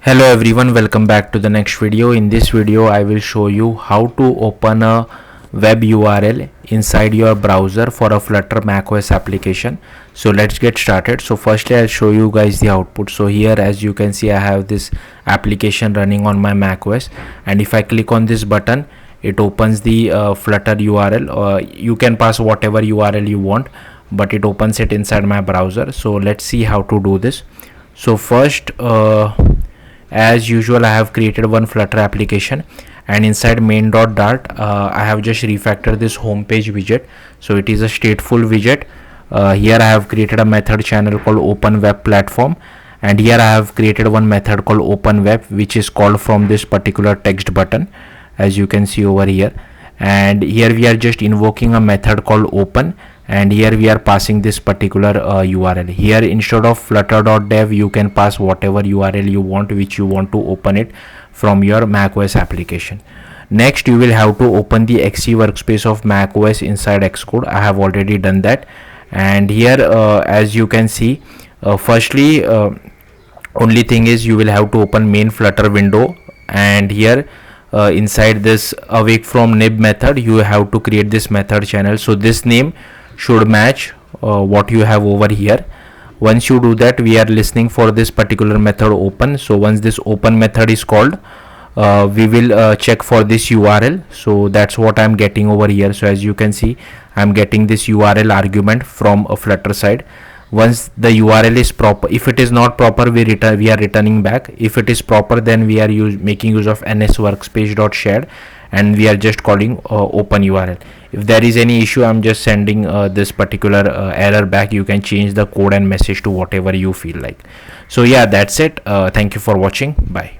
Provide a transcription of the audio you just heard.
Hello everyone, welcome back to the next video. In this video I will show you how to open a web URL inside your browser for a Flutter macOS application. So let's get started. So firstly I'll show you guys the output. So here, as you can see, I have this application running on my macOS, and if I click on this button, it opens the Flutter URL. You can pass whatever URL you want, but it opens it inside my browser. So let's see how to do this. So first, as usual, I have created one Flutter application, and inside main.dart I have just refactored this home page widget. So it is a stateful widget. Here I have created a method channel called open web platform, and here I have created one method called open web, which is called from this particular text button, as you can see over here. And here we are just invoking a method called open, and here we are passing this particular URL. Here, instead of flutter.dev, you can pass whatever URL you want, which you want to open it from your macOS application. Next, you will have to open the XE workspace of macOS inside Xcode. I have already done that. And here, as you can see, firstly, only thing is you will have to open main Flutter window, and here inside this awake from nib method, you have to create this method channel. So this name should match what you have over here. Once you do that, we are listening for this particular method open. So once this open method is called, we will check for this URL. So that's what I'm getting over here. So as you can see, I'm getting this URL argument from a Flutter side. Once the URL is proper, if it is not proper, we are returning back. If it is proper, then we are making use of ns workspace.shared, and we are just calling open URL. If there is any issue, I'm just sending this particular error back. You can change the code and message to whatever you feel like. So yeah, that's it. Thank you for watching. Bye.